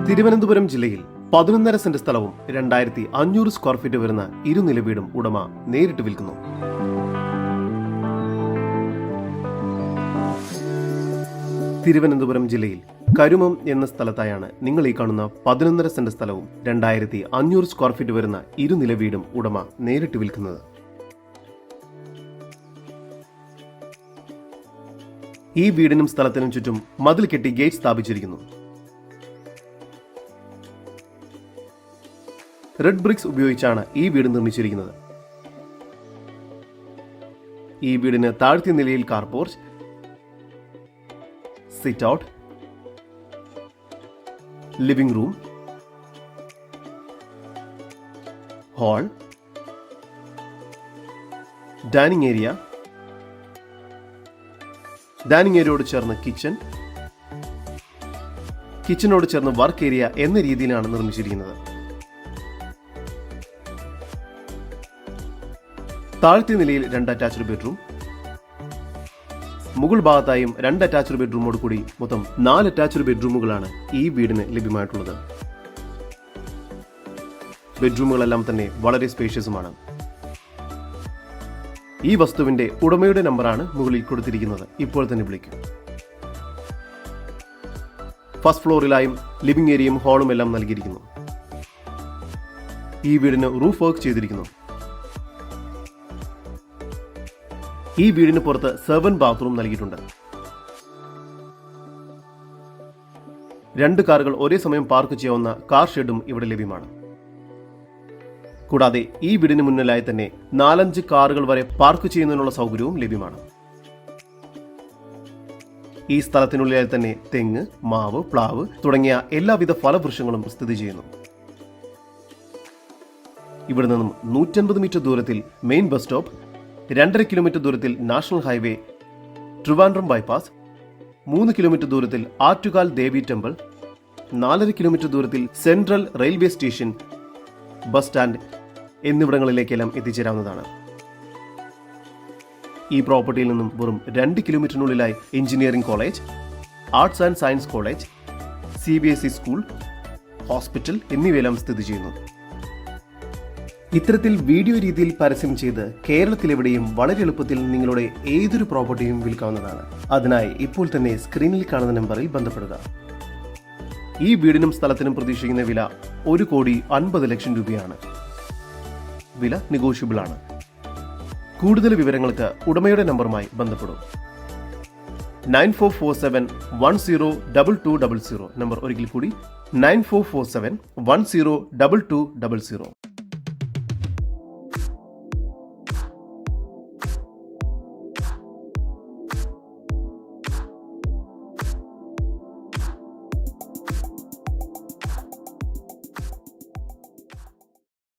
തിരുവനന്തപുരം ജില്ലയിൽ 11.5 സെന്റ് സ്ഥലവും 2500 square feet വരുന്ന ഇരുനില വീടും ഉടമ നേരിട്ട് വിൽക്കുന്നു. തിരുവനന്തപുരം ജില്ലയിൽ കരുമം എന്ന സ്ഥലത്തായാണ് നിങ്ങൾ ഈ കാണുന്ന 11.5 സെന്റ് സ്ഥലവും 2500 സ്ക്വയർ ഫീറ്റ് വരുന്ന ഇരുനില വീടും ഉടമ നേരിട്ട് വിൽക്കുന്നത്. ഈ വീടിനും സ്ഥലത്തിനും ചുറ്റും മതിൽ കെട്ടി ഗേറ്റ് സ്ഥാപിച്ചിരിക്കുന്നു. റെഡ് ബ്രിക്സ് ഉപയോഗിച്ചാണ് ഈ വീട് നിർമ്മിച്ചിരിക്കുന്നത്. ഈ വീടിന് താഴ്ത്തിയ നിലയിൽ car porch, sit out, living room, hall, dining area, dining ഏരിയയോട് ചേർന്ന് കിച്ചനോട് ചേർന്ന് വർക്ക് ഏരിയ എന്ന രീതിയിലാണ് നിർമ്മിച്ചിരിക്കുന്നത്. താഴ്ത്തിയ നിലയിൽ 2 അറ്റാച്ച്ഡ് ബെഡ്റൂം, മുകൾ ഭാഗത്തായും 2 അറ്റാച്ച്ഡ് ബെഡ്റൂമോട് കൂടി മൊത്തം 4 അറ്റാച്ച്ഡ് ബെഡ്റൂമുകളാണ് ഈ വീടിന് ലഭ്യമായിട്ടുള്ളത്. ബെഡ്റൂമുകളെല്ലാം തന്നെ വളരെ സ്പേഷ്യസുമാണ്. ഈ വസ്തുവിന്റെ ഉടമയുടെ നമ്പറാണ് മുകളിൽ കൊടുത്തിരിക്കുന്നത്. ഇപ്പോൾ തന്നെ വിളിക്കും. ഫസ്റ്റ് ഫ്ലോറിലായും ലിവിംഗ് ഏരിയയും ഹാളും എല്ലാം നൽകിയിരിക്കുന്നു. ഈ വീടിന് റൂഫ് വർക്ക് ചെയ്തിരിക്കുന്നു. ഈ വീടിന് പുറത്ത് സെർവന്റ് ബാത്റൂം നൽകിയിട്ടുണ്ട്. 2 കാറുകൾ ഒരേ സമയം പാർക്ക് ചെയ്യാവുന്ന കാർ ഷെഡും ഇവിടെ ലഭ്യമാണ്. കൂടാതെ ഈ വീടിന് മുന്നിലായി തന്നെ 4-5 കാറുകൾ വരെ പാർക്ക് ചെയ്യുന്നതിനുള്ള സൗകര്യവും ലഭ്യമാണ്. ഈ സ്ഥലത്തിനുള്ളിലായി തന്നെ തെങ്ങ്, മാവ്, പ്ലാവ് തുടങ്ങിയ എല്ലാവിധ ഫലവൃക്ഷങ്ങളും സ്ഥിതി ചെയ്യുന്നു. ഇവിടെ നിന്നും 150 മീറ്റർ ദൂരത്തിൽ മെയിൻ ബസ് സ്റ്റോപ്പ്, 2.5 കിലോമീറ്റർ ദൂരത്തിൽ national highway, Trivandrum bypass, 3 kilometre ദൂരത്തിൽ ആറ്റുകാൽ ദേവി ടെമ്പിൾ, 4.5 കിലോമീറ്റർ ദൂരത്തിൽ central railway station, bus stand എന്നിവിടങ്ങളിലേക്കെല്ലാം എത്തിച്ചേരാവുന്നതാണ്. ഈ പ്രോപ്പർട്ടിയിൽ നിന്നും വെറും 2 കിലോമീറ്ററിനുള്ളിലായി engineering college, arts and science college, CBSE school, hospital എന്നിവയെല്ലാം സ്ഥിതി ചെയ്യുന്നു. ഇത്തരത്തിൽ വീഡിയോ രീതിയിൽ പരസ്യം ചെയ്ത് കേരളത്തിലെവിടെയും വളരെ എളുപ്പത്തിൽ നിങ്ങളുടെ ഏതൊരു പ്രോപ്പർട്ടിയും വിൽക്കാവുന്നതാണ്. അതിനായി ഇപ്പോൾ തന്നെ സ്ക്രീനിൽ കാണുന്ന നമ്പറിൽ ബന്ധപ്പെടുക. ഈ വീടിനും സ്ഥലത്തിനും പ്രതീക്ഷിക്കുന്ന വില 1,50,00,000 രൂപയാണ്. വില നെഗോഷ്യബിൾ ആണ്. കൂടുതൽ വിവരങ്ങൾക്ക് ഉടമയുടെ നമ്പറുമായി ബന്ധപ്പെടും. 9447102200. നമ്പർ ഒരിക്കൽ കൂടി 9447102200.